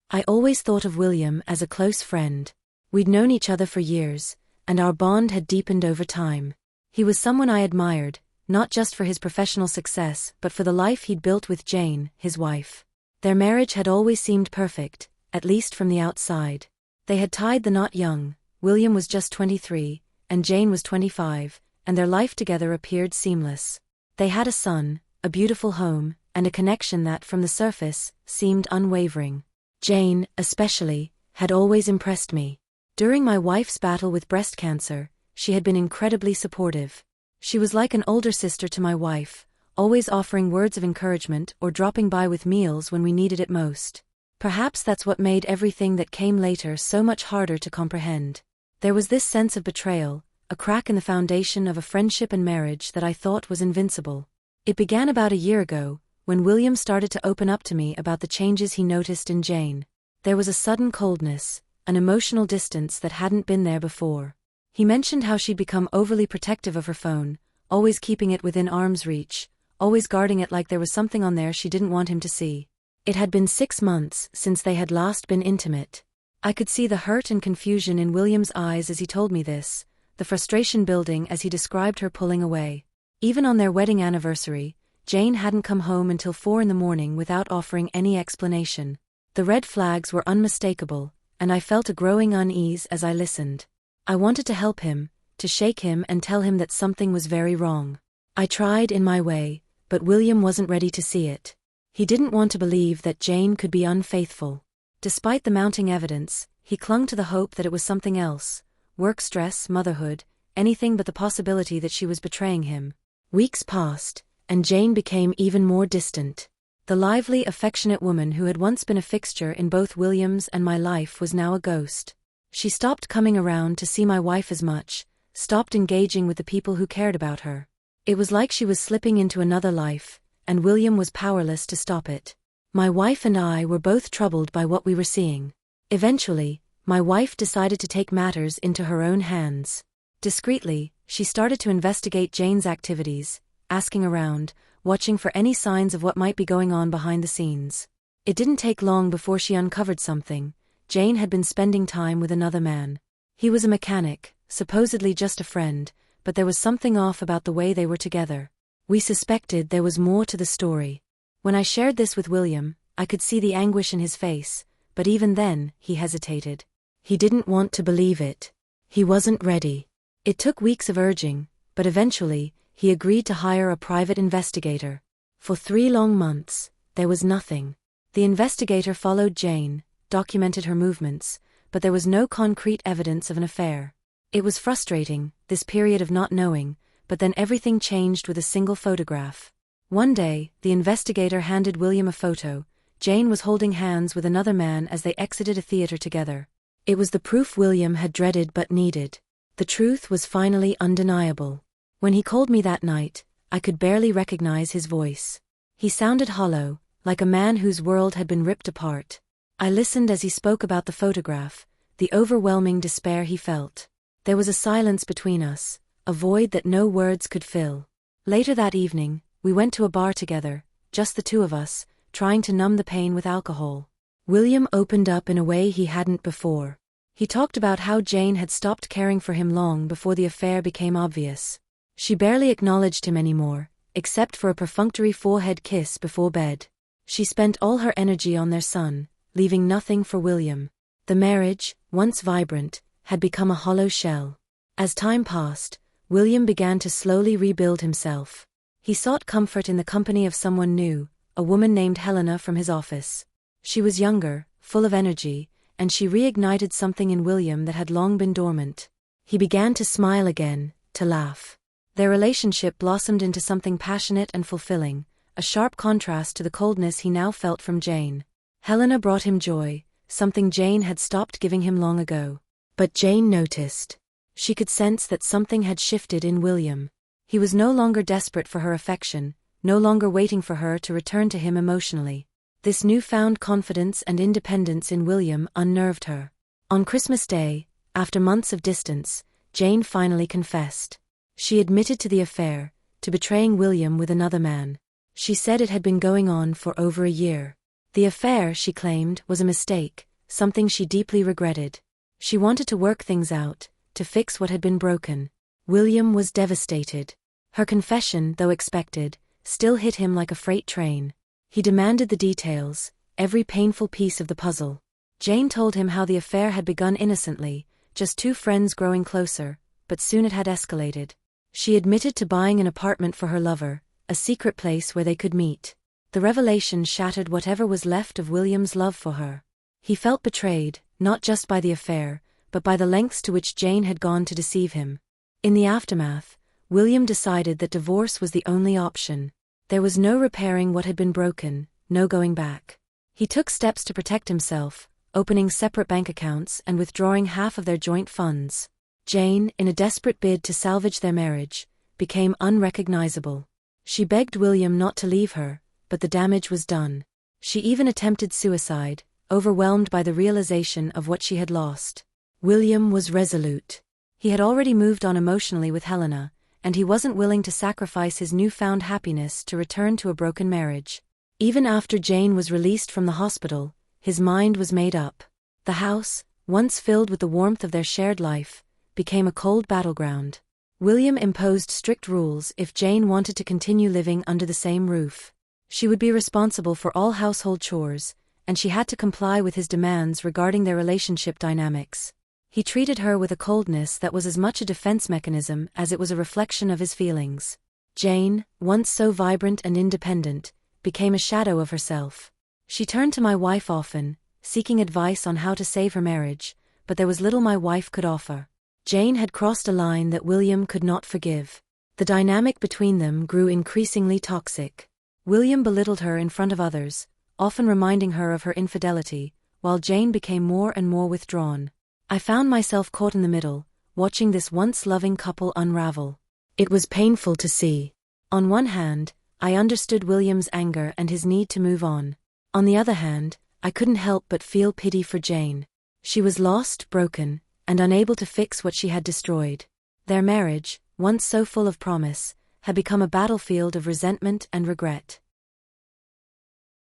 I always thought of William as a close friend. We'd known each other for years, and our bond had deepened over time. He was someone I admired, not just for his professional success but for the life he'd built with Jane, his wife. Their marriage had always seemed perfect, at least from the outside. They had tied the knot young. William was just 23, and Jane was 25, and their life together appeared seamless. They had a son, a beautiful home, and a connection that, from the surface, seemed unwavering. Jane, especially, had always impressed me. During my wife's battle with breast cancer, she had been incredibly supportive. She was like an older sister to my wife, always offering words of encouragement or dropping by with meals when we needed it most. Perhaps that's what made everything that came later so much harder to comprehend. There was this sense of betrayal, a crack in the foundation of a friendship and marriage that I thought was invincible. It began about a year ago, when William started to open up to me about the changes he noticed in Jane. There was a sudden coldness, an emotional distance that hadn't been there before. He mentioned how she'd become overly protective of her phone, always keeping it within arm's reach, always guarding it like there was something on there she didn't want him to see. It had been 6 months since they had last been intimate. I could see the hurt and confusion in William's eyes as he told me this, the frustration building as he described her pulling away. Even on their wedding anniversary, Jane hadn't come home until 4 a.m. without offering any explanation. The red flags were unmistakable, and I felt a growing unease as I listened. I wanted to help him, to shake him and tell him that something was very wrong. I tried in my way, but William wasn't ready to see it. He didn't want to believe that Jane could be unfaithful. Despite the mounting evidence, he clung to the hope that it was something else: work stress, motherhood, anything but the possibility that she was betraying him. Weeks passed, and Jane became even more distant. The lively, affectionate woman who had once been a fixture in both William's and my life was now a ghost. She stopped coming around to see my wife as much, stopped engaging with the people who cared about her. It was like she was slipping into another life, and William was powerless to stop it. My wife and I were both troubled by what we were seeing. Eventually, my wife decided to take matters into her own hands. Discreetly, she started to investigate Jane's activities, asking around, watching for any signs of what might be going on behind the scenes. It didn't take long before she uncovered something. Jane had been spending time with another man. He was a mechanic, supposedly just a friend, but there was something off about the way they were together. We suspected there was more to the story. When I shared this with William, I could see the anguish in his face, but even then, he hesitated. He didn't want to believe it. He wasn't ready. It took weeks of urging, but eventually, he agreed to hire a private investigator. For 3 long months, there was nothing. The investigator followed Jane, documented her movements, but there was no concrete evidence of an affair. It was frustrating, this period of not knowing, but then everything changed with a single photograph. One day, the investigator handed William a photo. Jane was holding hands with another man as they exited a theater together. It was the proof William had dreaded but needed. The truth was finally undeniable. When he called me that night, I could barely recognize his voice. He sounded hollow, like a man whose world had been ripped apart. I listened as he spoke about the photograph, the overwhelming despair he felt. There was a silence between us, a void that no words could fill. Later that evening, we went to a bar together, just the two of us, trying to numb the pain with alcohol. William opened up in a way he hadn't before. He talked about how Jane had stopped caring for him long before the affair became obvious. She barely acknowledged him anymore, except for a perfunctory forehead kiss before bed. She spent all her energy on their son, leaving nothing for William. The marriage, once vibrant, had become a hollow shell. As time passed, William began to slowly rebuild himself. He sought comfort in the company of someone new, a woman named Helena from his office. She was younger, full of energy, and she reignited something in William that had long been dormant. He began to smile again, to laugh. Their relationship blossomed into something passionate and fulfilling, a sharp contrast to the coldness he now felt from Jane. Helena brought him joy, something Jane had stopped giving him long ago. But Jane noticed. She could sense that something had shifted in William. He was no longer desperate for her affection, no longer waiting for her to return to him emotionally. This newfound confidence and independence in William unnerved her. On Christmas Day, after months of distance, Jane finally confessed. She admitted to the affair, to betraying William with another man. She said it had been going on for over a year. The affair, she claimed, was a mistake, something she deeply regretted. She wanted to work things out, to fix what had been broken. William was devastated. Her confession, though expected, still hit him like a freight train. He demanded the details, every painful piece of the puzzle. Jane told him how the affair had begun innocently, just two friends growing closer, but soon it had escalated. She admitted to buying an apartment for her lover, a secret place where they could meet. The revelation shattered whatever was left of William's love for her. He felt betrayed, not just by the affair, but by the lengths to which Jane had gone to deceive him. In the aftermath, William decided that divorce was the only option. There was no repairing what had been broken, no going back. He took steps to protect himself, opening separate bank accounts and withdrawing half of their joint funds. Jane, in a desperate bid to salvage their marriage, became unrecognizable. She begged William not to leave her, but the damage was done. She even attempted suicide, overwhelmed by the realization of what she had lost. William was resolute. He had already moved on emotionally with Helena, and he wasn't willing to sacrifice his newfound happiness to return to a broken marriage. Even after Jane was released from the hospital, his mind was made up. The house, once filled with the warmth of their shared life, became a cold battleground. William imposed strict rules if Jane wanted to continue living under the same roof. She would be responsible for all household chores, and she had to comply with his demands regarding their relationship dynamics. He treated her with a coldness that was as much a defense mechanism as it was a reflection of his feelings. Jane, once so vibrant and independent, became a shadow of herself. She turned to my wife often, seeking advice on how to save her marriage, but there was little my wife could offer. Jane had crossed a line that William could not forgive. The dynamic between them grew increasingly toxic. William belittled her in front of others, often reminding her of her infidelity, while Jane became more and more withdrawn. I found myself caught in the middle, watching this once loving couple unravel. It was painful to see. On one hand, I understood William's anger and his need to move on. On the other hand, I couldn't help but feel pity for Jane. She was lost, broken, and unable to fix what she had destroyed. Their marriage, once so full of promise, had become a battlefield of resentment and regret.